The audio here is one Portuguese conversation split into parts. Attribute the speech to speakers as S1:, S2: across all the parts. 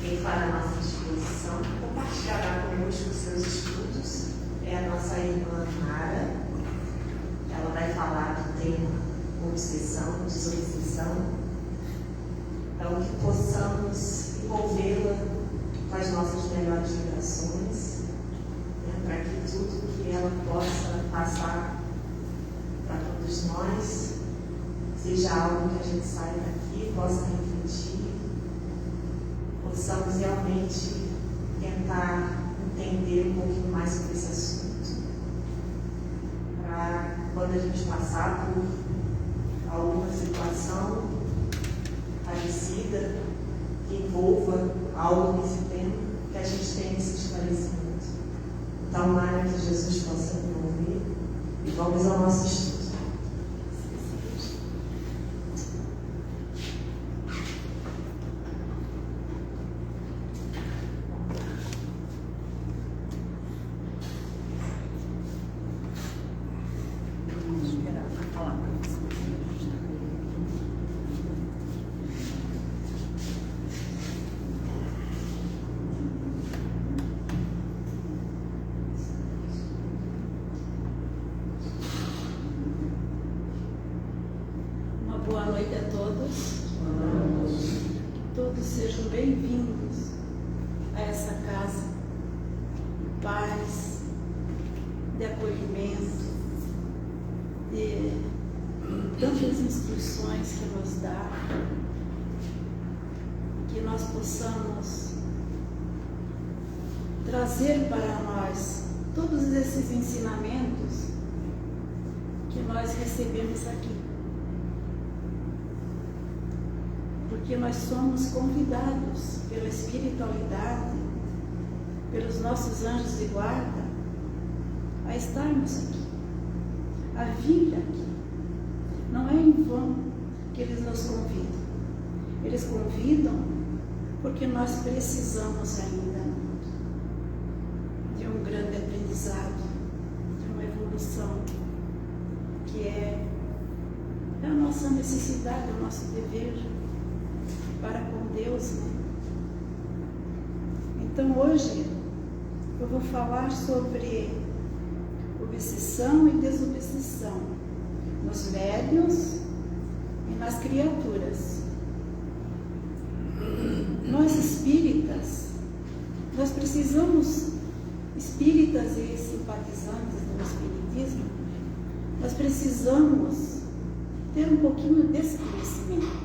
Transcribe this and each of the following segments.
S1: Quem fará a nossa exposição compartilhará conosco os seus estudos é a nossa irmã Mara. Ela vai falar do tema obsessão, desobsessão. Então, que possamos envolvê-la com as nossas melhores vibrações, para que tudo que ela possa passar para todos nós seja algo que a gente saia daqui, possa refletir, possamos realmente tentar entender um pouquinho mais sobre esse assunto, para quando a gente passar por alguma situação parecida, que envolva algo nesse tema, que a gente tenha esse esclarecimento. Então, Mara, que Jesus possa me ouvir e vamos ao nosso estudo.
S2: Boa noite a todos. Que todos sejam bem-vindos a essa casa de paz, de acolhimento, de tantas instruções que nos dá, que nós possamos trazer para nós todos esses ensinamentos que nós recebemos aqui. Porque nós somos convidados pela espiritualidade, pelos nossos anjos de guarda, a estarmos aqui, a vir aqui. Não é em vão que eles nos convidam. Eles convidam porque nós precisamos ainda de um grande aprendizado, de uma evolução, que é a nossa necessidade, o nosso dever para com Deus, né? Então hoje eu vou falar sobre obsessão e desobsessão nos médiuns e nas criaturas. Nós espíritas, nós precisamos, espíritas e simpatizantes do espiritismo, nós precisamos ter um pouquinho desse conhecimento,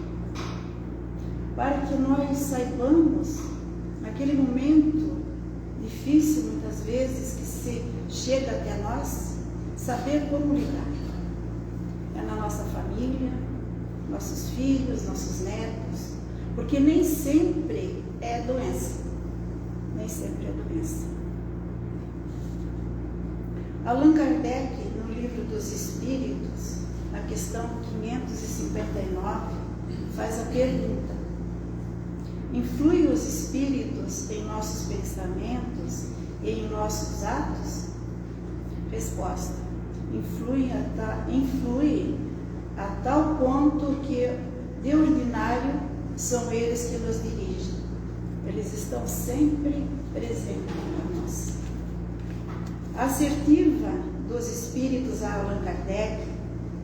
S2: para que nós saibamos, naquele momento difícil, muitas vezes, que se chega até nós, saber como lidar. É na nossa família, nossos filhos, nossos netos, porque nem sempre é doença. Nem sempre é doença. Allan Kardec, no Livro dos Espíritos, na questão 559, faz a pergunta: influem os espíritos em nossos pensamentos e em nossos atos? Resposta: influem a tal ponto que, de ordinário, são eles que nos dirigem. Eles estão sempre presentes para nós. A assertiva dos espíritos a Allan Kardec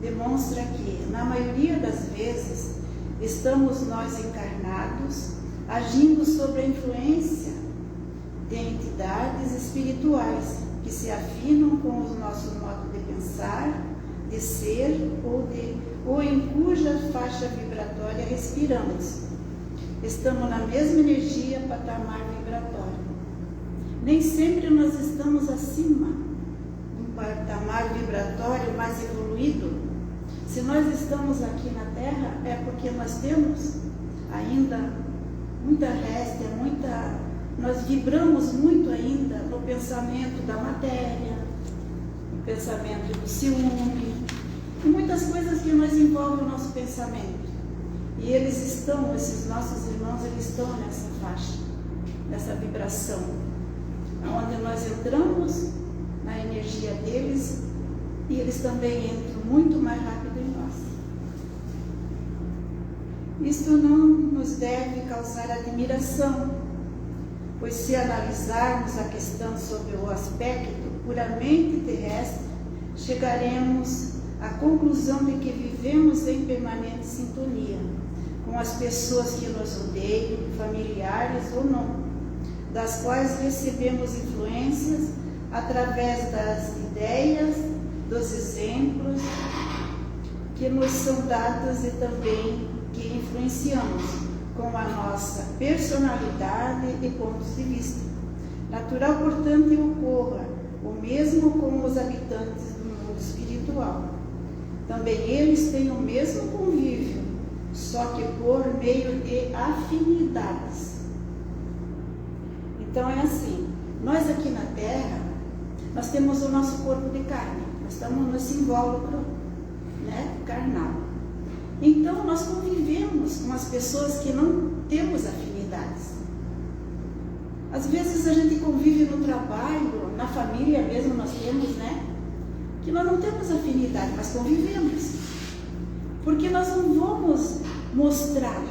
S2: demonstra que, na maioria das vezes, estamos nós encarnados agindo sob a influência de entidades espirituais que se afinam com o nosso modo de pensar, de ser ou em cuja faixa vibratória respiramos. Estamos na mesma energia, patamar vibratório. Nem sempre nós estamos acima de um patamar vibratório mais evoluído. Se nós estamos aqui na Terra, é porque nós temos ainda muita réstia, nós vibramos muito ainda no pensamento da matéria, no pensamento do ciúme, e muitas coisas que nos envolvem o nosso pensamento. E eles estão, esses nossos irmãos, eles estão nessa faixa, nessa vibração, onde nós entramos na energia deles e eles também entram muito mais rápido em nós. Isto não nos deve causar admiração, pois se analisarmos a questão sob o aspecto puramente terrestre, chegaremos à conclusão de que vivemos em permanente sintonia com as pessoas que nos rodeiam, familiares ou não, das quais recebemos influências através das ideias, dos exemplos que nos são dados e também que influenciamos com a nossa personalidade e pontos de vista. Natural, portanto, que ocorra o mesmo com os habitantes do mundo espiritual. Também eles têm o mesmo convívio, só que por meio de afinidades. Então é assim, nós aqui na Terra, nós temos o nosso corpo de carne, nós estamos nesse invólucro, né, carnal. Então nós convivemos com as pessoas que não temos afinidades. Às vezes a gente convive no trabalho, na família mesmo nós temos, né, que nós não temos afinidade, mas convivemos. Porque nós não vamos mostrar.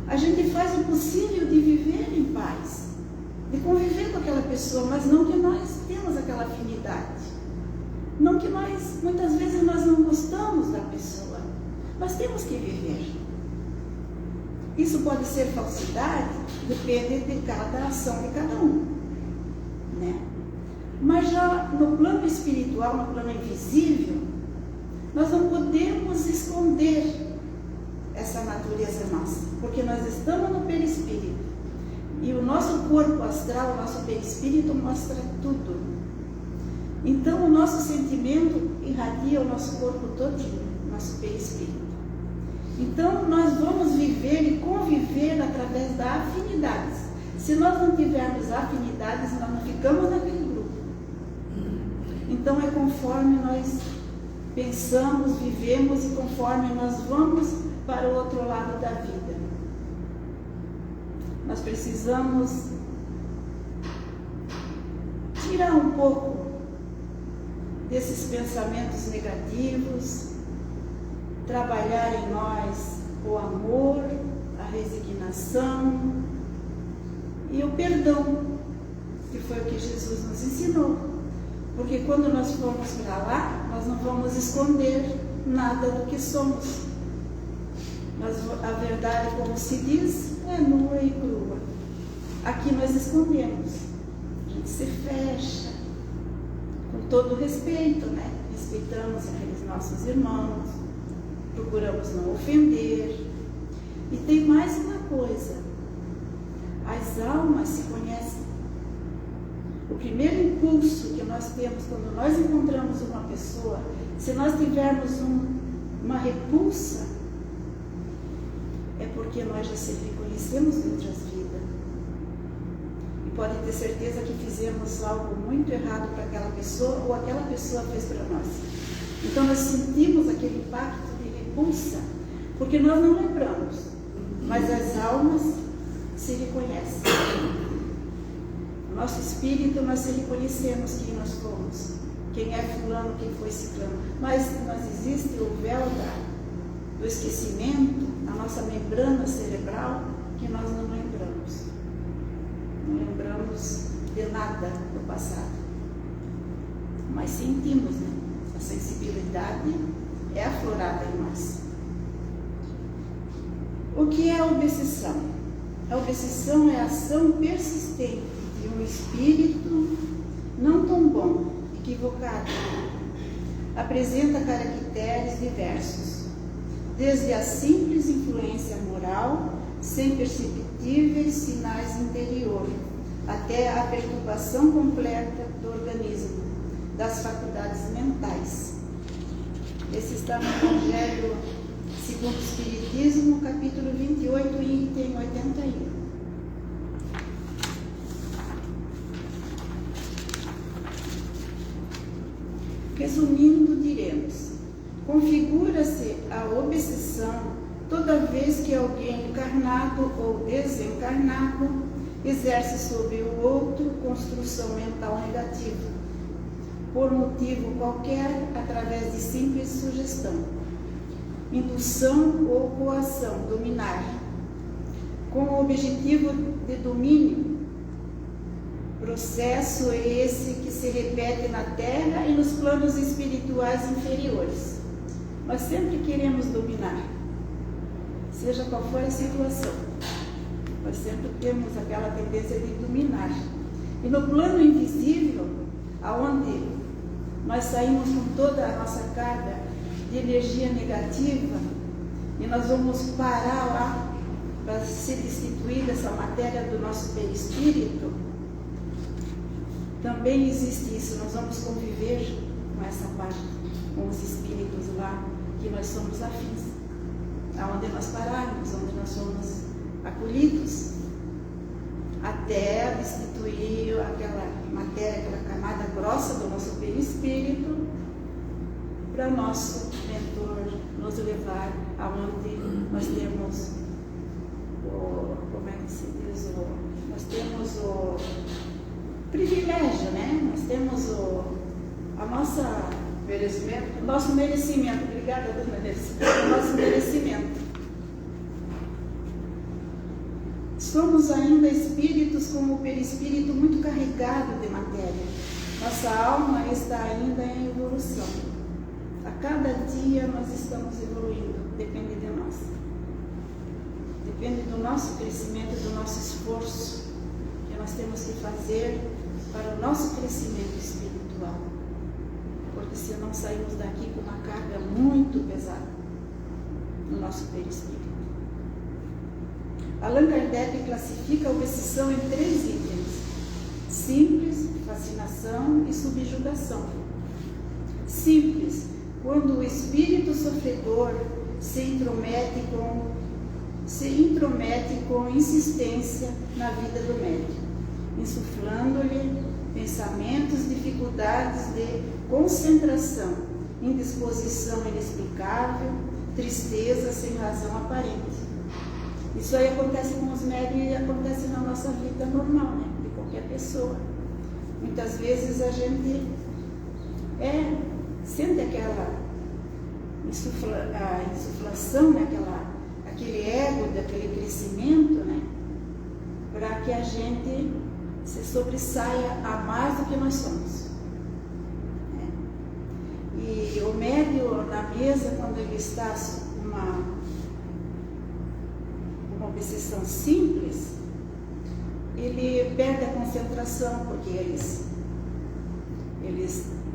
S2: A gente faz o possível de viver em paz, de conviver com aquela pessoa, mas não que nós temos aquela afinidade. Não que nós, muitas vezes nós não gostamos da pessoa, mas temos que viver. Isso pode ser falsidade, depende de cada ação de cada um, né? Mas já no plano espiritual, no plano invisível, nós não podemos esconder essa natureza nossa, porque nós estamos no perispírito. E o nosso corpo astral, o nosso perispírito mostra tudo. Então o nosso sentimento irradia o nosso corpo todinho, o nosso perispírito. Então nós vamos viver e conviver através da afinidades. Se nós não tivermos afinidades, nós não ficamos naquele grupo. Então é conforme nós pensamos, vivemos e conforme nós vamos para o outro lado da vida. Nós precisamos tirar um pouco desses pensamentos negativos, trabalhar em nós o amor, a resignação e o perdão, que foi o que Jesus nos ensinou. Porque quando nós formos para lá, nós não vamos esconder nada do que somos. A verdade, como se diz, é nua e crua. Aqui nós escondemos. A gente se fecha, com todo respeito, né? Respeitamos aqueles nossos irmãos, procuramos não ofender. E tem mais uma coisa: as almas se conhecem. O primeiro impulso que nós temos quando nós encontramos uma pessoa, se nós tivermos uma repulsa, é porque nós já se reconhecemos em outras vidas. E pode ter certeza que fizemos algo muito errado para aquela pessoa, ou aquela pessoa fez para nós. Então nós sentimos aquele impacto de repulsa, porque nós não lembramos, mas as almas se reconhecem. No nosso espírito nós se reconhecemos quem nós fomos, quem é fulano, quem foi ciclano. Mas existe o véu do esquecimento, a nossa membrana cerebral, que nós não lembramos. Não lembramos de nada do passado. Mas sentimos, né? A sensibilidade é aflorada em nós. O que é a obsessão? A obsessão é a ação persistente de um espírito não tão bom, equivocado. Apresenta caracteres diversos, desde a simples influência moral, sem perceptíveis sinais interiores, até a perturbação completa do organismo, das faculdades mentais. Esse está no Evangelho segundo o Espiritismo, capítulo 28, item 81. Resumindo, diremos: configura-se a obsessão toda vez que alguém encarnado ou desencarnado exerce sobre o outro construção mental negativa, por motivo qualquer, através de simples sugestão, indução ou coação, dominar, com o objetivo de domínio, Processo esse que se repete na Terra e nos planos espirituais inferiores. Nós sempre queremos dominar, seja qual for a situação. Nós sempre temos aquela tendência de dominar. E no plano invisível, aonde nós saímos com toda a nossa carga de energia negativa, e nós vamos parar lá para ser destituída essa matéria do nosso perispírito, também existe isso. Nós vamos conviver com essa parte, com os espíritos lá, que nós somos afins, aonde nós pararmos, onde nós somos acolhidos, até destituir aquela matéria, aquela camada grossa do nosso perispírito, para o nosso mentor nos levar aonde nós temos como é que se diz, nós temos o privilégio, né? Nós temos a nossa merecimento, o nosso merecimento. Obrigada, dona Nercy. O nosso merecimento. Somos ainda espíritos com o perispírito muito carregado de matéria. Nossa alma está ainda em evolução. A cada dia nós estamos evoluindo, depende de nós. Depende do nosso crescimento, do nosso esforço que nós temos que fazer para o nosso crescimento espiritual. Porque senão saímos daqui com uma carga muito pesada no nosso perispírito. Allan Kardec classifica a obsessão em 3 itens: simples, fascinação e subjugação. Simples, quando o espírito sofredor se intromete com insistência na vida do médium, insuflando-lhe pensamentos, dificuldades de concentração, indisposição inexplicável, tristeza sem razão aparente. Isso aí acontece com os médios e acontece na nossa vida normal, né? De qualquer pessoa. Muitas vezes a gente sente aquela insuflação, né? Aquele ego, daquele crescimento, né? Para que a gente se sobressaia a mais do que nós somos. Né? E o médium na mesa, quando ele está uma obsessão simples, ele perde a concentração, porque eles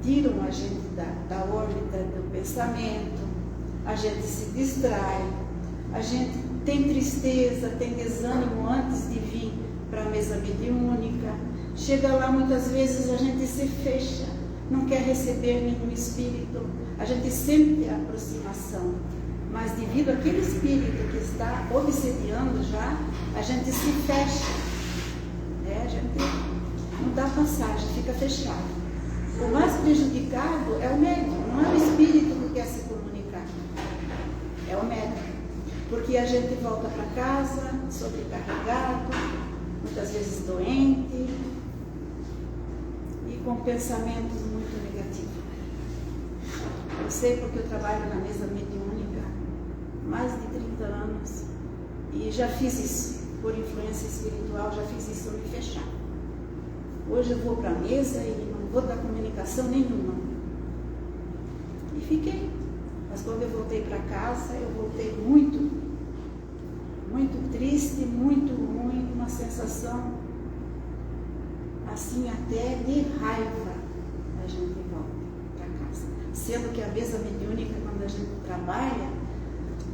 S2: tiram a gente da órbita do pensamento, a gente se distrai, a gente tem tristeza, tem desânimo antes de vir para a mesa mediúnica. Chega lá, muitas vezes a gente se fecha, não quer receber nenhum espírito, a gente sente a aproximação, mas devido àquele espírito que está obsediando já, a gente se fecha, né? A gente não dá passagem, fica fechado. O mais prejudicado é o médium, não é o espírito que quer se comunicar, é o médium, porque a gente volta para casa sobrecarregado, muitas vezes doente e com pensamentos muito negativos. Eu sei porque eu trabalho na mesa mediúnica há mais de 30 anos e já fiz isso, por influência espiritual, já fiz isso me fechar. Hoje eu vou para a mesa e não vou dar comunicação nenhuma. E fiquei. Mas quando eu voltei para casa, eu voltei muito triste, muito ruim, uma sensação assim até de raiva. A gente volta para casa. Sendo que a mesa mediúnica, quando a gente trabalha,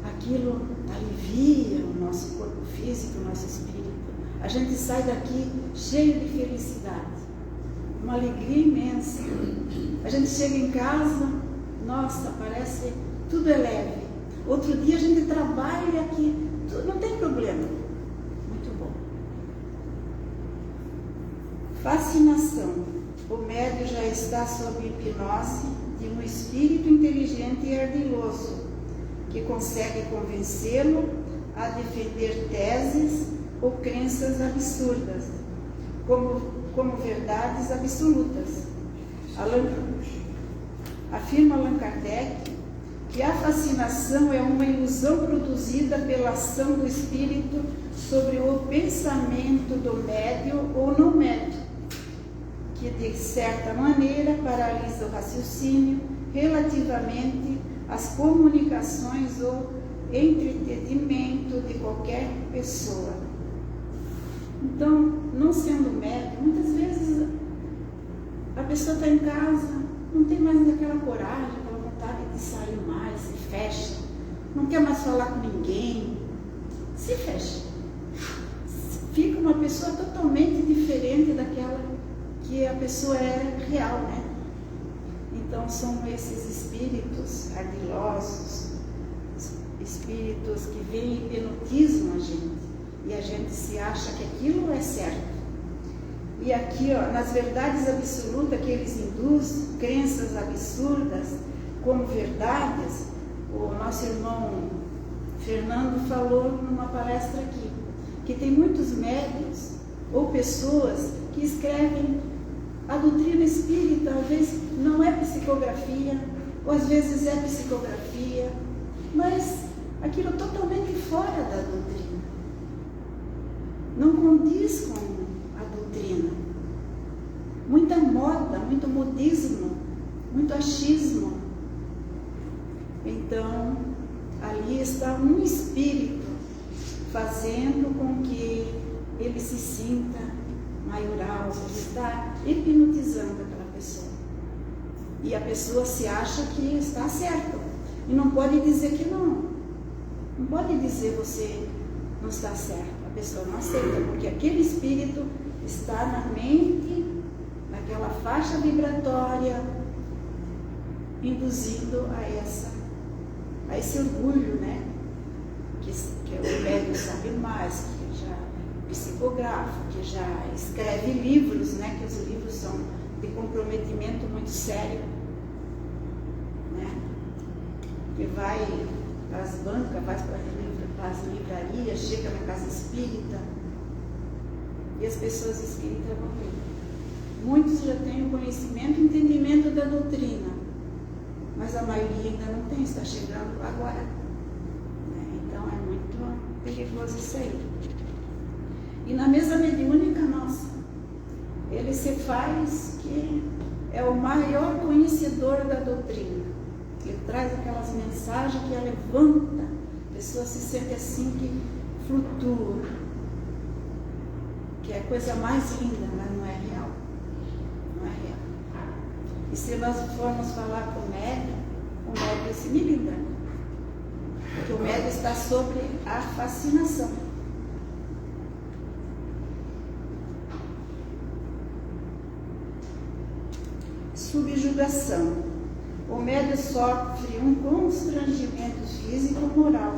S2: aquilo alivia o nosso corpo físico, o nosso espírito. A gente sai daqui cheio de felicidade, uma alegria imensa. A gente chega em casa, nossa, parece tudo é leve. Outro dia a gente trabalha aqui, não tem problema. Muito bom. Fascinação. O médium já está sob hipnose de um espírito inteligente e ardiloso, que consegue convencê-lo a defender teses ou crenças absurdas, como verdades absolutas. Afirma Allan Kardec que a fascinação é uma ilusão produzida pela ação do espírito sobre o pensamento do médium ou no médium, que de certa maneira paralisa o raciocínio relativamente às comunicações ou entretenimento de qualquer pessoa. Então, não sendo médium, muitas vezes a pessoa está em casa, não tem mais aquela coragem, aquela vontade de sair mais, se fecha, não quer mais falar com ninguém, se fecha. Fica uma pessoa totalmente diferente daquela que a pessoa é real, né? Então são esses espíritos ardilosos, espíritos que vêm e hipnotizam a gente, e a gente se acha que aquilo é certo. E aqui, ó, nas verdades absolutas que eles induzem, crenças absurdas como verdades, o nosso irmão Fernando falou numa palestra aqui, que tem muitos médiuns ou pessoas que escrevem a doutrina espírita, às vezes não é psicografia, ou às vezes é psicografia, mas aquilo totalmente fora da doutrina. Não condiz com a doutrina. Muita moda, muito modismo, muito achismo. Então, ali está um espírito fazendo com que ele se sinta maioral, ele está hipnotizando aquela pessoa. E a pessoa se acha que está certo. E não pode dizer que não. Não pode dizer você não está certo. A pessoa não aceita, porque aquele espírito está na mente, naquela faixa vibratória, induzindo a esse orgulho, né? Que o médium sabe mais, que já psicografa, que já escreve livros, né? Que os livros são de comprometimento muito sério, né? Que vai para as bancas, vai para as livrarias, chega na casa espírita, e as pessoas espíritas vão ver. Muitos já têm o conhecimento e entendimento da doutrina, mas a maioria ainda não tem, está chegando agora. Então é muito perigoso isso aí. E na mesa mediúnica nossa, ele se faz que é o maior conhecedor da doutrina. Ele traz aquelas mensagens que a levanta, a pessoa se sente assim que flutua, que é a coisa mais linda, mas não é real. Não é real. E se nós formos falar com o médium se milindra. Porque o médium está sobre a fascinação. Subjugação. O médium sofre um constrangimento físico-moral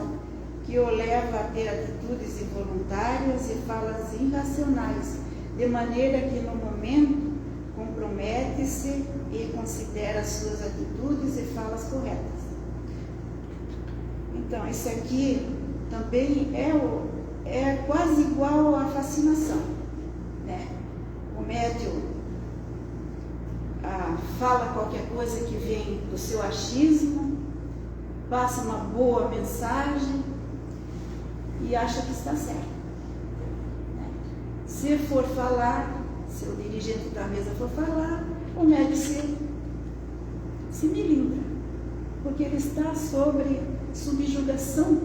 S2: que o leva a ter atitudes involuntárias e falas irracionais, de maneira que no momento compromete-se e considera suas atitudes e falas corretas. Então, isso aqui também é quase igual à fascinação, né? O médium fala qualquer coisa que vem do seu achismo, passa uma boa mensagem e acha que está certo. Se for falar, se o dirigente da mesa for falar, o médium se melindra, porque ele está sobre subjugação,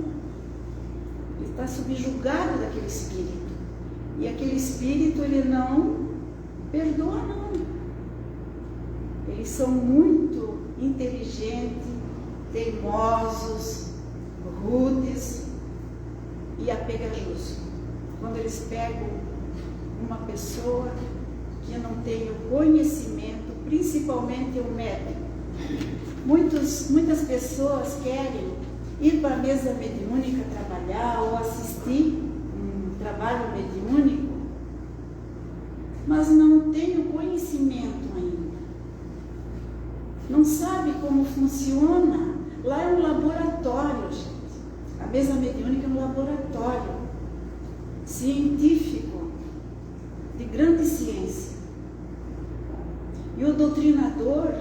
S2: ele está subjugado daquele espírito, e aquele espírito ele não perdoa, não. Eles são muito inteligentes, teimosos, rudes e apegajosos. Quando eles pegam uma pessoa que não tem o conhecimento, principalmente o médium. Muitas pessoas querem ir para a mesa mediúnica trabalhar ou assistir um trabalho mediúnico, mas não tem o conhecimento ainda. Não sabe como funciona. Lá é um laboratório, gente. A mesa mediúnica é um laboratório científico, de grande ciência. E o doutrinador,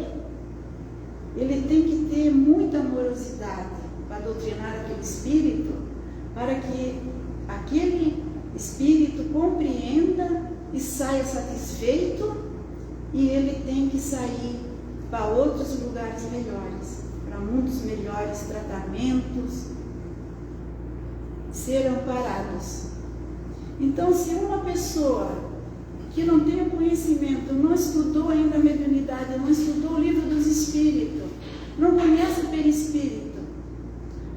S2: ele tem que ter muita amorosidade para doutrinar aquele espírito, para que aquele espírito compreenda e saia satisfeito e ele tem que sair para outros lugares melhores, para mundos melhores, tratamentos, ser amparados. Então, se uma pessoa que não tem o conhecimento, não estudou ainda a mediunidade, não estudou o livro dos espíritos, não conhece o perispírito,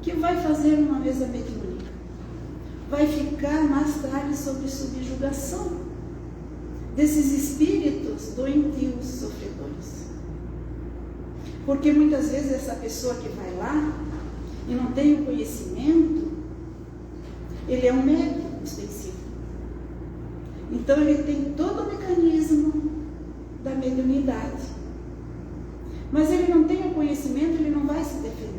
S2: que vai fazer uma mesa mediúnica? Vai ficar mais tarde sob subjugação desses espíritos doentios, sofredores. Porque muitas vezes essa pessoa que vai lá e não tem o conhecimento, ele é um médium extensivo. Então ele tem todo o mecanismo da mediunidade. Mas ele não tem o conhecimento, ele não vai se defender.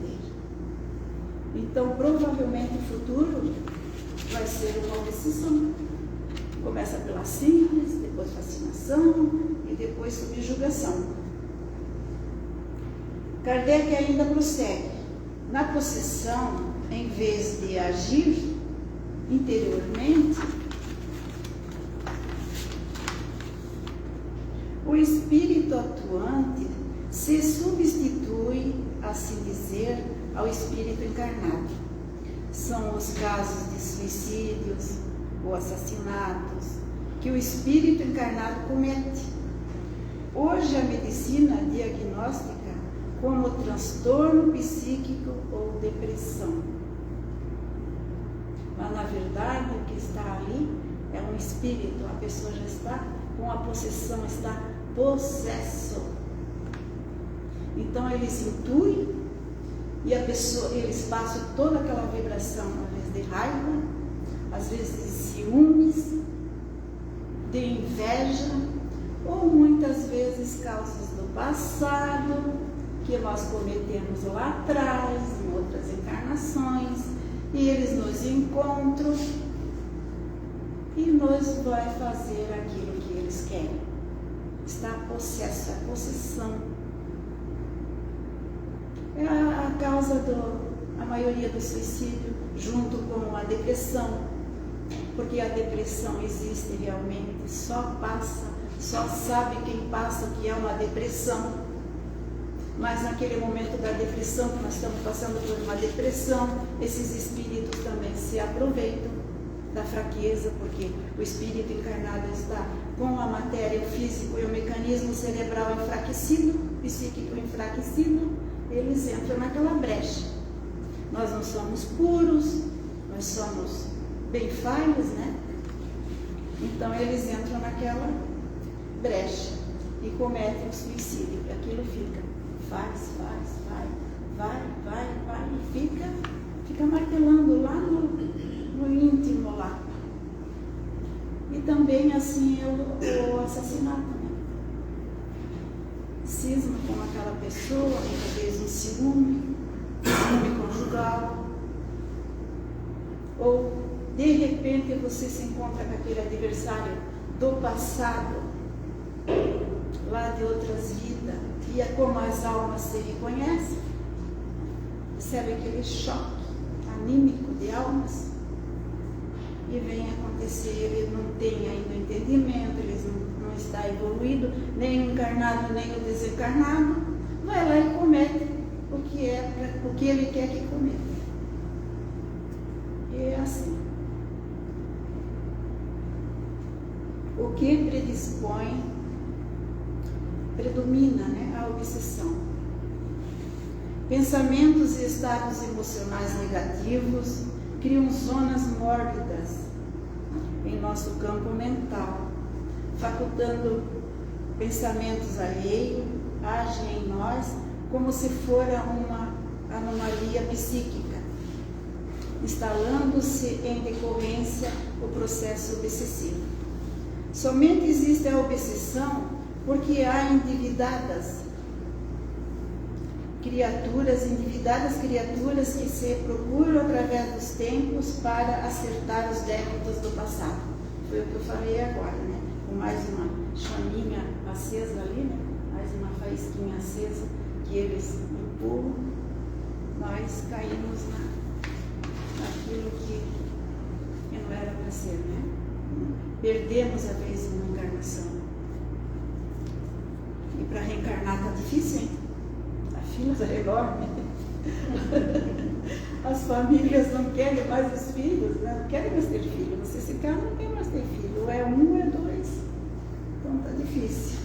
S2: Então provavelmente o futuro vai ser uma obsessão. Começa pela simples, depois fascinação e depois subjugação. Kardec ainda prossegue. Na possessão, em vez de agir interiormente, o espírito atuante se substitui, assim dizer, ao espírito encarnado. São os casos de suicídios ou assassinatos que o espírito encarnado comete. Hoje a medicina diagnóstica como transtorno psíquico ou depressão. Mas na verdade o que está ali é um espírito, a pessoa já está com a possessão, está possesso. Então eles intuem e a pessoa, eles passam toda aquela vibração, às vezes de raiva, às vezes de ciúmes, de inveja, ou muitas vezes causas do passado que nós cometemos lá atrás, em outras encarnações, e eles nos encontram e nos vai fazer aquilo que eles querem. Está possesso, a possessão. É a causa a maioria do suicídio, junto com a depressão, porque a depressão existe realmente, só sabe quem passa o que é uma depressão. Mas naquele momento da depressão, que nós estamos passando por uma depressão, esses espíritos também se aproveitam da fraqueza, porque o espírito encarnado está com a matéria, o físico e o mecanismo cerebral enfraquecido, psíquico enfraquecido, eles entram naquela brecha. Nós não somos puros, nós somos bem falhos, né? Então eles entram naquela brecha e cometem o suicídio. Aquilo fica, vai, e fica martelando lá no íntimo lá. E também assim o assassinato, né? Cisma com aquela pessoa, muitas vezes um ciúme conjugal, ou de repente você se encontra com aquele adversário do passado, lá de outras vidas, e é como as almas se reconhecem, recebe aquele choque anímico de almas, e vem acontecer, ele não tem ainda o entendimento, ele não está evoluído, nem o encarnado, nem o desencarnado, vai lá e comete o que ele quer que cometa. E é assim. O que predomina, né, a obsessão. Pensamentos e estados emocionais negativos criam zonas mórbidas em nosso campo mental, facultando pensamentos alheios, agem em nós como se fora uma anomalia psíquica, instalando-se em decorrência o processo obsessivo. Somente existe a obsessão porque há endividadas criaturas que se procuram através dos tempos para acertar os débitos do passado. Foi o que eu falei agora, né? Com mais uma chaminha acesa ali, né? Mais uma faísquinha acesa que eles empurram, nós caímos naquilo que não era para ser, né? Perdemos a vez uma encarnação. para reencarnar está difícil, hein? A fila é enorme. As famílias não querem mais os filhos, né? Não querem mais ter filho. Você se casa, não quer mais ter filho. Ou é um, ou é dois. Então está difícil.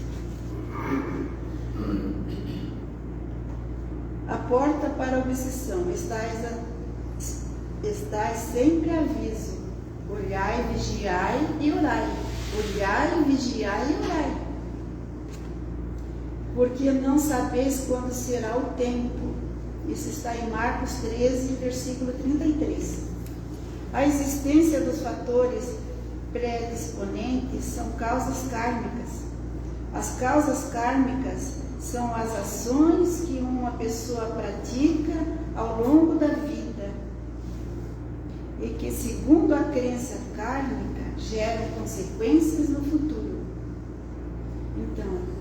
S2: A porta para a obsessão. Estais sempre a aviso. Olhai, vigiai e orai. Olhai, vigiai e orai. Porque não sabeis quando será o tempo. Isso está em Marcos 13, versículo 33. A existência dos fatores predisponentes são causas kármicas. As causas kármicas são as ações que uma pessoa pratica ao longo da vida e que, segundo a crença kármica, geram consequências no futuro. Então,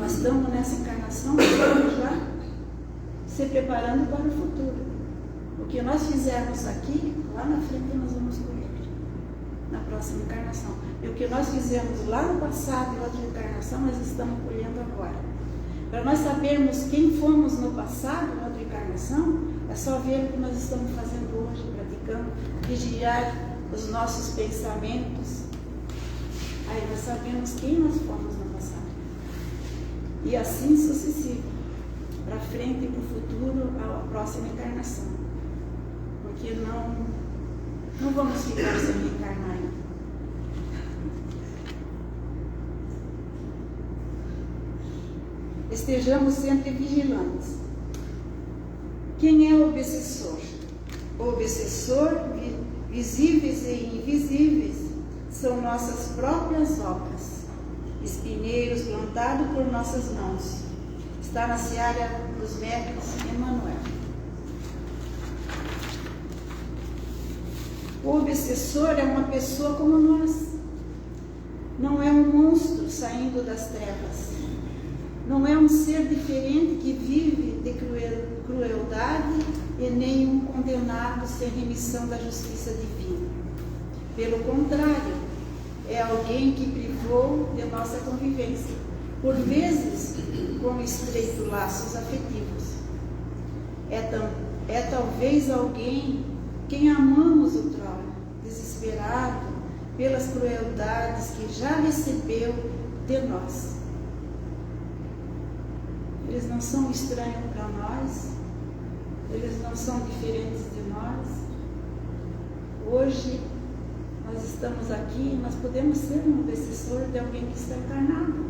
S2: nós estamos nessa encarnação já se preparando para o futuro. O que nós fizermos aqui, lá na frente nós vamos colher, na próxima encarnação. E o que nós fizemos lá no passado, em outra encarnação, nós estamos colhendo agora. Para nós sabermos quem fomos no passado, em outra encarnação, é só ver o que nós estamos fazendo hoje, praticando, vigiar os nossos pensamentos. Aí nós sabemos quem nós fomos no passado. E assim sucessivo, para frente e para o futuro, a próxima encarnação. Porque não vamos ficar sem reencarnar ainda. Estejamos sempre vigilantes. Quem é o obsessor? O obsessor, visíveis e invisíveis, são nossas próprias obras, espinheiros plantados por nossas mãos. Está na seara dos métodos Emmanuel. O obsessor é uma pessoa como nós. Não é um monstro saindo das trevas. Não é um ser diferente que vive de crueldade e nem um condenado sem remissão da justiça divina. Pelo contrário, é alguém que privou de nossa convivência, por vezes com estreitos laços afetivos. É talvez alguém quem amamos outrora, desesperado pelas crueldades que já recebeu de nós. Eles não são estranhos para nós, eles não são diferentes de nós. Hoje nós estamos aqui e nós podemos ser um obsessor de alguém que está encarnado.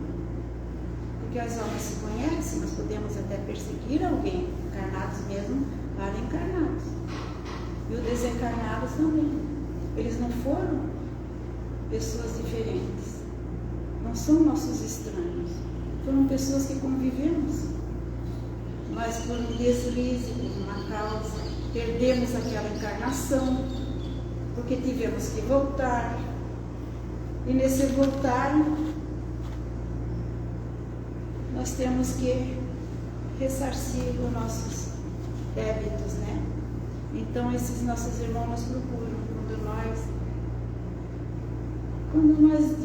S2: Porque as almas se conhecem, nós podemos até perseguir alguém, encarnados mesmo para encarnados. E os desencarnados também. Eles não foram pessoas diferentes, não são nossos estranhos. Foram pessoas que convivemos, mas por um deslize, por uma causa, perdemos aquela encarnação, porque tivemos que voltar. E nesse voltar, nós temos que ressarcir os nossos débitos, né? Então, esses nossos irmãos nos procuram quando nós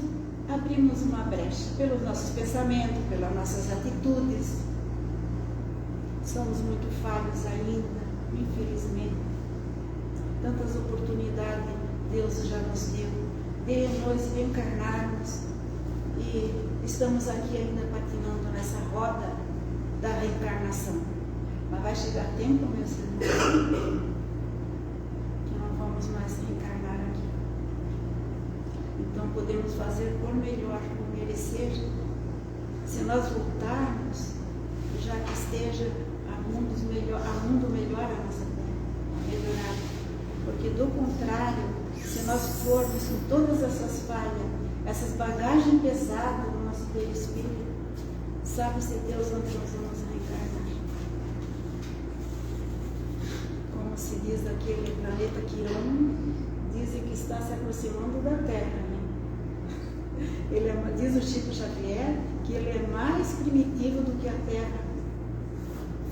S2: abrimos uma brecha pelos nossos pensamentos, pelas nossas atitudes. Somos muito falhos ainda, infelizmente. Tantas oportunidades Deus já nos deu de nós reencarnarmos e estamos aqui ainda patinando nessa roda da reencarnação. Mas vai chegar tempo, meus irmãos, que não vamos mais reencarnar aqui. Então podemos fazer por melhor, por merecer, se nós voltarmos, já que esteja a mundo melhor a nossa terra, melhorado. Porque do contrário, se nós formos com todas essas falhas, essas bagagens pesadas no nosso perispírito, sabe-se Deus onde nós vamos reencarnar. Como se diz daquele planeta Quirón, dizem que está se aproximando da Terra, né? Diz o Chico Xavier que ele é mais primitivo do que a Terra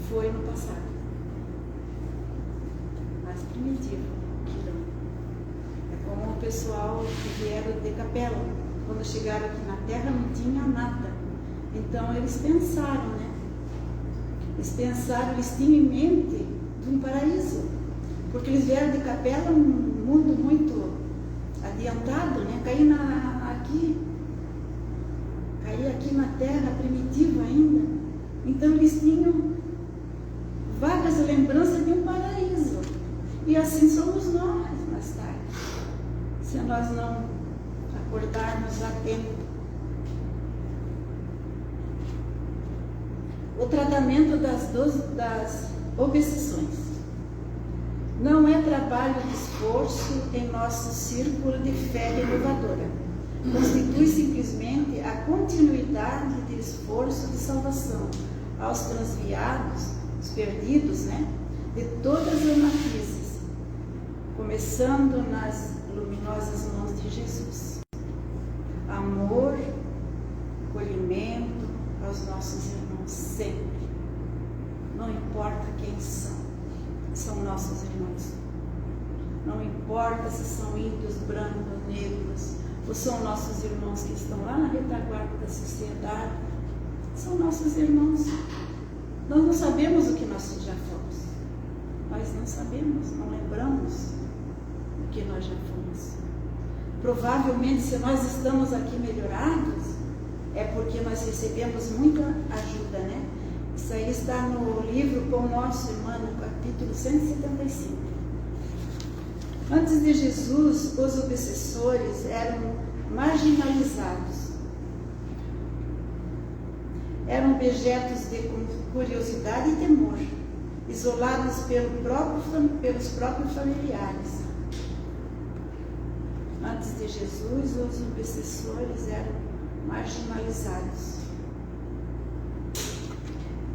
S2: foi no passado. Mais primitivo, Quirón. É como o pessoal que vieram de Capela. Quando chegaram aqui na Terra não tinha nada. Então eles pensaram, né? Eles tinham em mente de um paraíso, porque eles vieram de Capela, um mundo muito adiantado, né? Caía aqui na terra primitiva ainda. Então eles tinham vagas lembranças de um paraíso. E assim somos nós mais tarde, se nós não acordarmos a tempo. O tratamento das obsessões. Não é trabalho de esforço em nosso círculo de fé renovadora. Constitui simplesmente a continuidade de esforço de salvação aos transviados, os perdidos, né, de todas as matrizes, começando nas luminosas mãos de Jesus. Amor, acolhimento aos nossos irmãos sempre. Não importa quem são nossos irmãos. Não importa se são índios, brancos, negros, ou são nossos irmãos que estão lá na retaguarda da sociedade. São nossos irmãos. Nós não sabemos o que nós já fomos. Nós não sabemos, não lembramos o que nós já fomos. Provavelmente, se nós estamos aqui melhorados, é porque nós recebemos muita ajuda, né? Isso aí está no livro Pão Nosso, irmã, no capítulo 175. Antes de Jesus, os obsessores eram marginalizados. Eram objetos de curiosidade e temor, isolados pelos próprios familiares. Antes de Jesus, os obsessores eram marginalizados.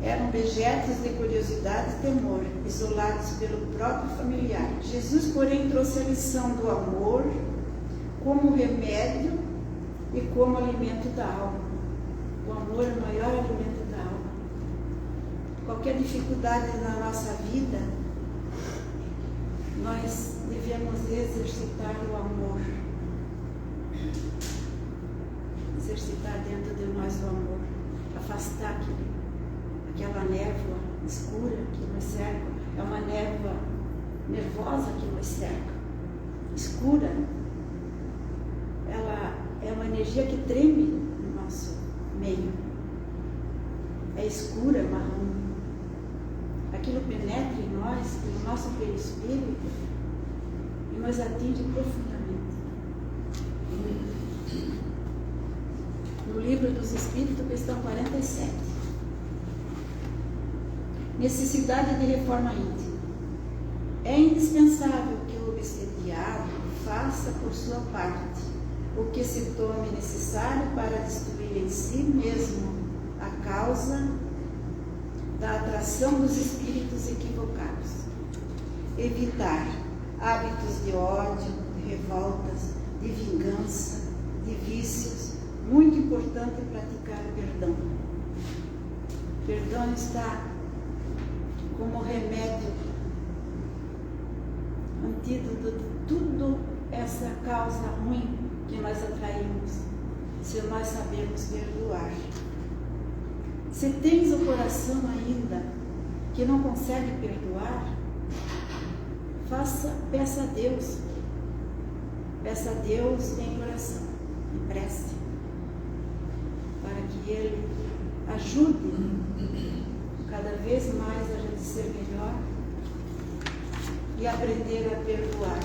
S2: Eram objetos de curiosidade e temor, isolados pelo próprio familiar. Jesus, porém, trouxe a lição do amor como remédio e como alimento da alma. O amor é o maior alimento da alma. Qualquer dificuldade na nossa vida, nós devemos exercitar o amor. Exercitar dentro de nós o amor. Afastar aquela névoa escura que nos cerca. É uma névoa nervosa que nos cerca. Escura. Ela é uma energia que treme no nosso meio. É escura, marrom. Aquilo penetra em nós, no nosso perispírito, e nos atinge profundamente. No livro dos Espíritos, questão 47. Necessidade de reforma íntima. É indispensável que o obsediado faça por sua parte o que se tome necessário para destruir em si mesmo a causa da atração dos espíritos equivocados. Evitar hábitos de ódio, de revoltas, de vingança, de vícios. Muito importante praticar o perdão. O perdão está como remédio, antídoto de tudo essa causa ruim que nós atraímos, se nós sabemos perdoar. Se tens o coração ainda que não consegue perdoar, peça a Deus. Peça a Deus em oração, em prece, para que Ele ajude cada vez mais a gente ser melhor e aprender a perdoar,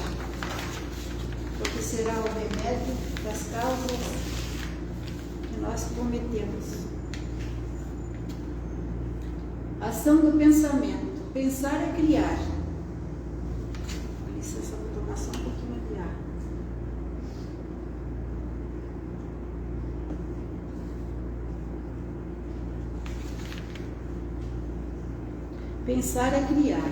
S2: porque será o remédio das causas que nós cometemos. Ação do pensamento. Pensar é criar. Com licença, vou tomar só um pouquinho de ar. Pensar é criar.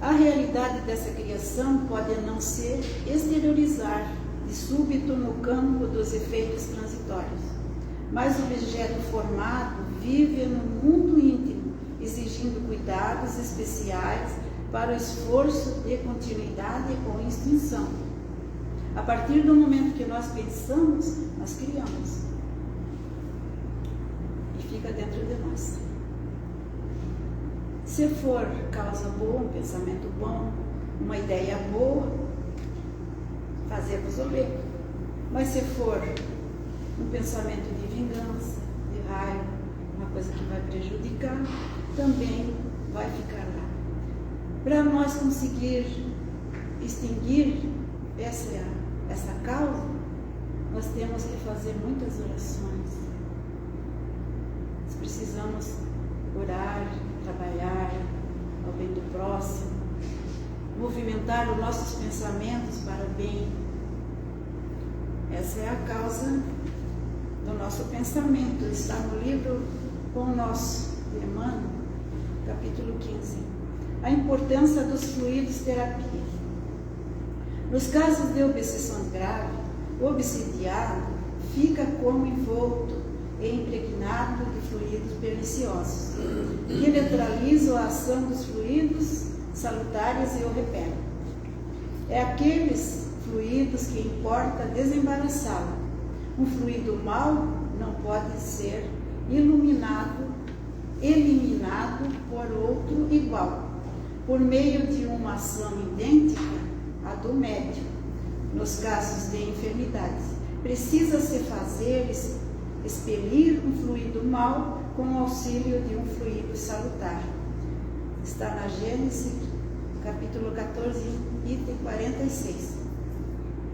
S2: A realidade dessa criação pode não se exteriorizar de súbito no campo dos efeitos transitórios, mas o objeto formado vive no mundo íntimo, exigindo cuidados especiais para o esforço de continuidade com extinção. A partir do momento que nós pensamos, nós criamos. e fica dentro de nós. Se for causa boa, um pensamento bom, uma ideia boa, fazemos o bem. Mas se for um pensamento de vingança, de raiva, uma coisa que vai prejudicar, também vai ficar lá. Para nós conseguir extinguir essa causa, nós temos que fazer muitas orações. Nós precisamos orar, trabalhar ao bem do próximo, movimentar os nossos pensamentos para o bem. Essa é a causa do nosso pensamento. Está no livro Pão Nosso, de Emmanuel, capítulo 15. A importância dos fluidos terapia. Nos casos de obsessão grave, o obsidiado fica como envolto e impregnado de fluidos perniciosos, que neutralizam a ação dos fluidos salutares e o repelam. É aqueles fluidos que importa desembaraçá-lo. Um fluido mau não pode ser eliminado por outro igual, por meio de uma ação idêntica à do médium. Nos casos de enfermidades, precisa-se fazer expelir um fluido mau com o auxílio de um fluido salutar. Está na Gênesis, capítulo 14, item 46.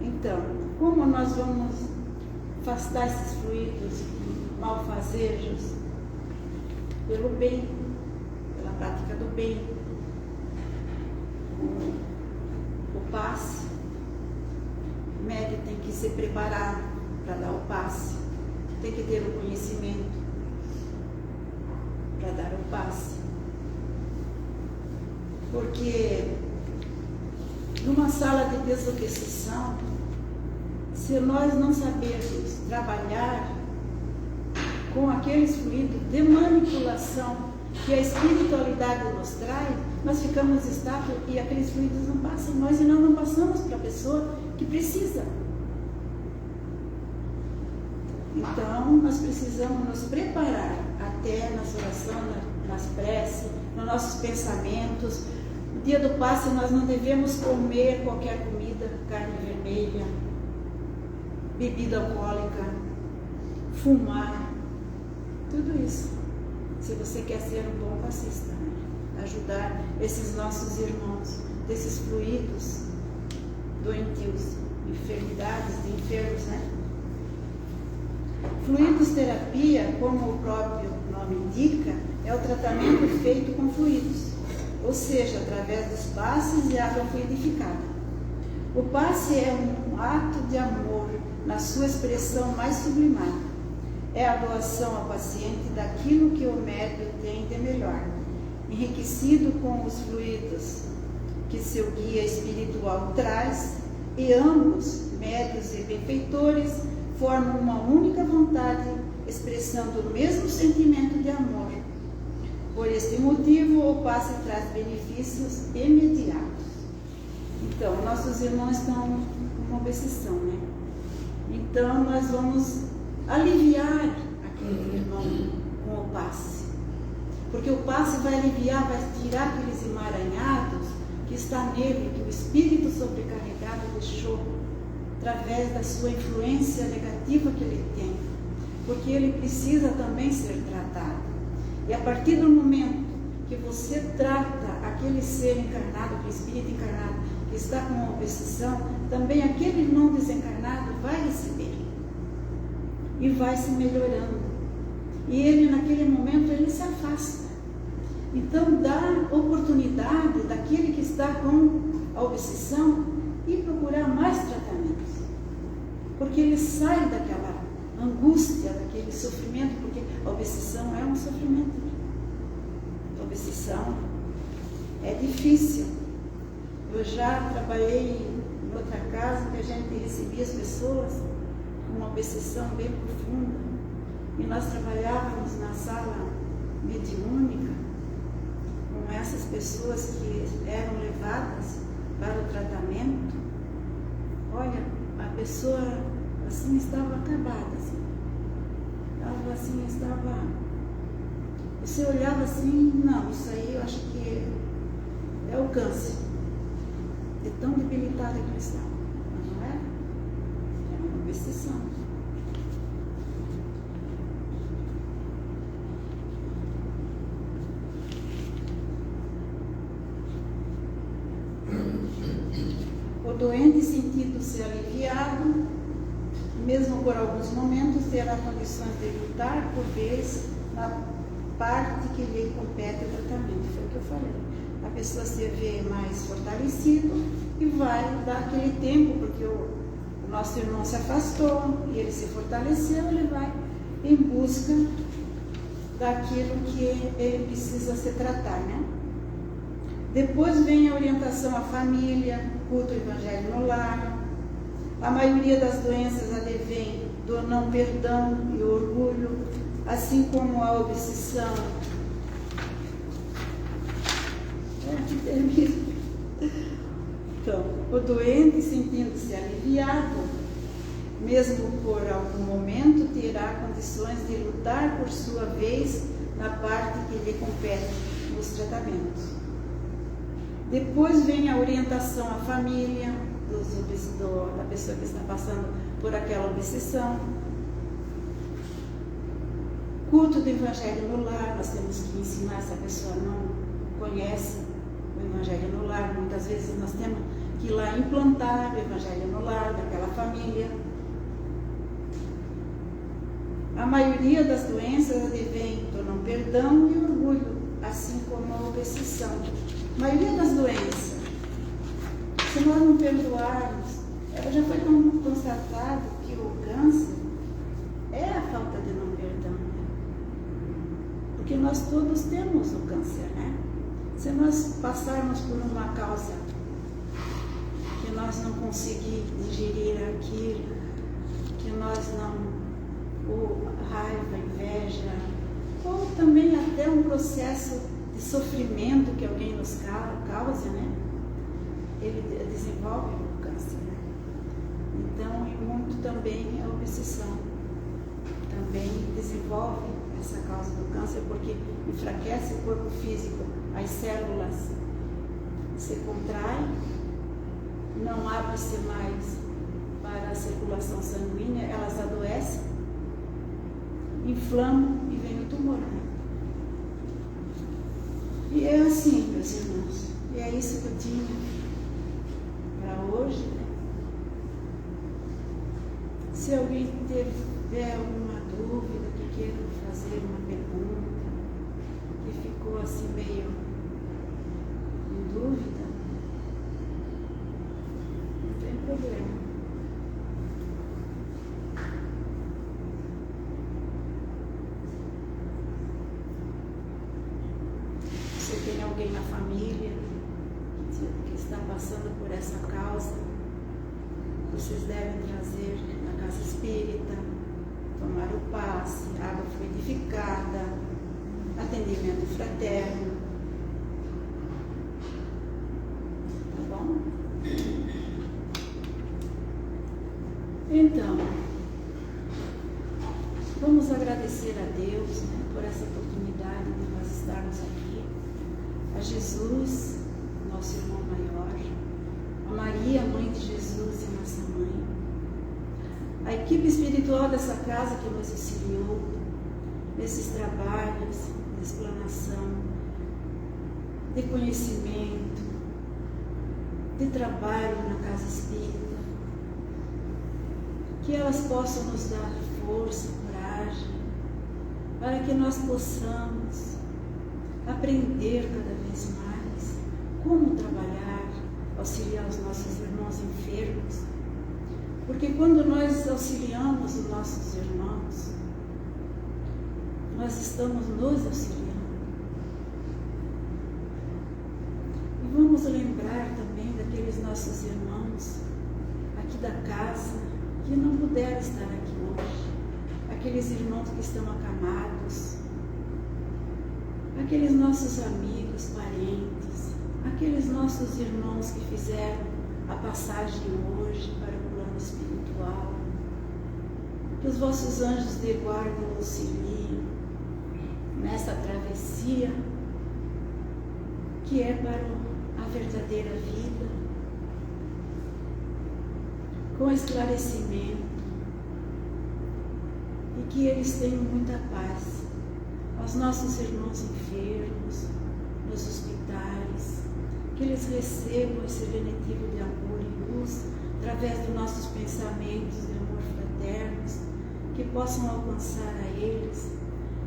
S2: Então, como nós vamos afastar esses fluidos malfazejos? Pelo bem, pela prática do bem. O passe, o médico tem que se preparar para dar o passe, tem que ter o conhecimento para dar o passe. Porque numa sala de desobsessão, se nós não sabermos trabalhar com aqueles fluidos de manipulação que a espiritualidade nos traz, nós ficamos estáticos e aqueles fluidos não passam em nós e nós não passamos para a pessoa que precisa. Então, nós precisamos nos preparar até nas orações, nas preces, nos nossos pensamentos. No dia do passe, nós não devemos comer qualquer comida, carne vermelha, bebida alcoólica, fumar, tudo isso. Se você quer ser um bom passista, né? Ajudar esses nossos irmãos, desses fluidos doentios, enfermidades, de enfermos, né? Fluidos terapia, como o próprio nome indica, é o tratamento feito com fluidos, ou seja, através dos passes e água fluidificada. O passe é um ato de amor na sua expressão mais sublimada. É a doação ao paciente daquilo que o médium tem de melhor, enriquecido com os fluidos que seu guia espiritual traz, e ambos, médios e benfeitores, formam uma única vontade, expressando o mesmo sentimento de amor. Por este motivo, o passe traz benefícios imediatos. Então, nossos irmãos estão com uma obsessão, né? Então, nós vamos aliviar aquele irmão com o passe. Porque o passe vai aliviar, vai tirar aqueles emaranhados que está nele, que o espírito sobrecarregado deixou, através da sua influência negativa que ele tem. Porque ele precisa também ser tratado. E a partir do momento que você trata aquele ser encarnado, aquele espírito encarnado, que está com uma obsessão, também aquele irmão desencarnado vai receber. E vai se melhorando. E ele, naquele momento, ele se afasta. Então, dá oportunidade daquele que está com a obsessão e procurar mais tratamentos. Porque ele sai daquela angústia, daquele sofrimento, porque a obsessão é um sofrimento. A obsessão é difícil. Eu já trabalhei em outra casa que a gente recebia as pessoas com uma obsessão bem profunda. E nós trabalhávamos na sala mediúnica com essas pessoas que eram levadas para o tratamento. Olha, a pessoa assim estava acabada, assim. Estava Você olhava assim, não, isso aí eu acho que é o câncer. De tão debilitada que ele está. Mas não é? É uma obsessão. O doente, sentindo-se aliviado, mesmo por alguns momentos, terá condições de lutar por vez na parte que lhe compete o tratamento. Foi o que eu falei. A pessoa se vê mais fortalecido e vai dar aquele tempo, porque o nosso irmão se afastou e ele se fortaleceu, ele vai em busca daquilo que ele precisa se tratar, né? Depois vem a orientação à família, culto ao evangelho no lar. A maioria das doenças advém do não perdão e orgulho, assim como a obsessão. Aqui termina. Então, o doente, sentindo-se aliviado, mesmo por algum momento, terá condições de lutar por sua vez na parte que lhe compete nos tratamentos. Depois vem a orientação à família, da pessoa que está passando por aquela obsessão. Culto do evangelho no lar, nós temos que ensinar, se a pessoa não conhece o evangelho no lar, muitas vezes nós temos que ir lá implantar o evangelho no lar daquela família. A maioria das doenças advém do não perdão e orgulho, assim como a obsessão. A maioria das doenças, se nós não perdoarmos, já foi constatado que o câncer é a falta de não perdão, né? Porque nós todos temos o câncer, né? Se nós passarmos por uma causa que nós não conseguimos digerir aquilo, que nós não, ou raiva, inveja, ou também até um processo de sofrimento que alguém nos causa, né? Ele desenvolve o câncer, né? Então, e muito também a obsessão também desenvolve essa causa do câncer, porque enfraquece o corpo físico, as células se contraem, não abre-se mais para a circulação sanguínea, elas adoecem, inflamam e vem o tumor, né? E é assim, meus irmãos, e é isso que eu tinha para hoje, né? Se alguém tiver alguma dúvida, que queira fazer uma pergunta, que ficou assim meio em dúvida, não tem problema. Se tem alguém na família que está passando por essa causa, vocês devem trazer na casa espírita, tomar o passe, água fluidificada, atendimento fraterno. Tá bom? Então, vamos agradecer a Deus, né, por essa oportunidade de nós estarmos aqui, a Jesus, nosso irmão maior, a Maria, mãe de Jesus e nossa mãe, a equipe espiritual dessa casa que nos auxiliou nesses trabalhos de explanação, de conhecimento, de trabalho na casa espírita, que elas possam nos dar força, coragem, para que nós possamos aprender cada vez mais como trabalhar, auxiliar os nossos irmãos enfermos, porque quando nós auxiliamos os nossos irmãos, nós estamos nos auxiliando. E vamos lembrar também daqueles nossos irmãos aqui da casa que não puderam estar aqui hoje, aqueles irmãos que estão acamados, aqueles nossos amigos, parentes, aqueles nossos irmãos que fizeram a passagem hoje para o plano espiritual. Que os vossos anjos de guarda o auxiliem nessa travessia que é para a verdadeira vida, com esclarecimento, e que eles tenham muita paz. Aos nossos irmãos enfermos, nos hospitais, que eles recebam esse lenitivo de amor e luz através dos nossos pensamentos de amor fraternos, que possam alcançar a eles,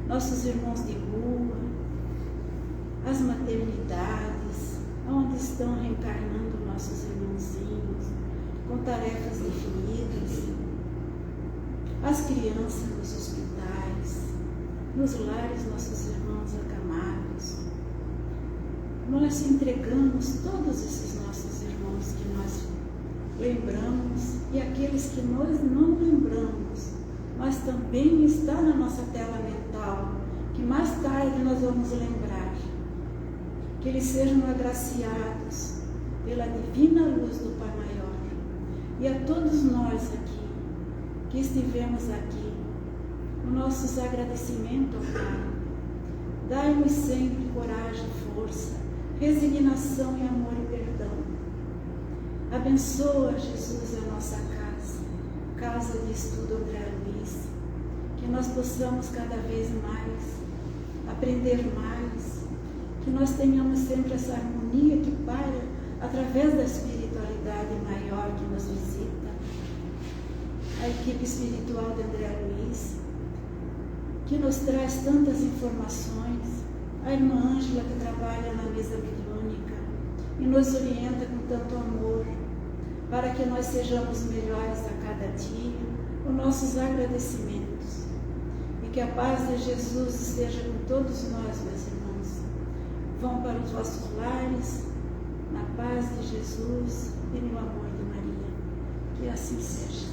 S2: nossos irmãos de rua, as maternidades, onde estão reencarnando nossos irmãozinhos, com tarefas definidas, as crianças nos hospitais, nos lares, nossos irmãos acamados. Nós entregamos todos esses nossos irmãos que nós lembramos e aqueles que nós não lembramos, mas também está na nossa tela mental, que mais tarde nós vamos lembrar. Que eles sejam agraciados pela divina luz do Pai Maior. E a todos nós aqui, que estivemos aqui, os nossos agradecimentos ao Pai. Dai-nos sempre coragem, força, resignação e amor e perdão. Abençoa, Jesus, a nossa casa de estudo André Luiz, que nós possamos cada vez mais aprender mais, que nós tenhamos sempre essa harmonia que paira através da espiritualidade maior que nos visita. A equipe espiritual de André Luiz, que nos traz tantas informações, a irmã Ângela, que trabalha na mesa mediúnica e nos orienta com tanto amor, para que nós sejamos melhores a cada dia, os nossos agradecimentos. E que a paz de Jesus esteja com todos nós, meus irmãos. Vão para os vossos lares, na paz de Jesus e no amor de Maria. Que assim seja.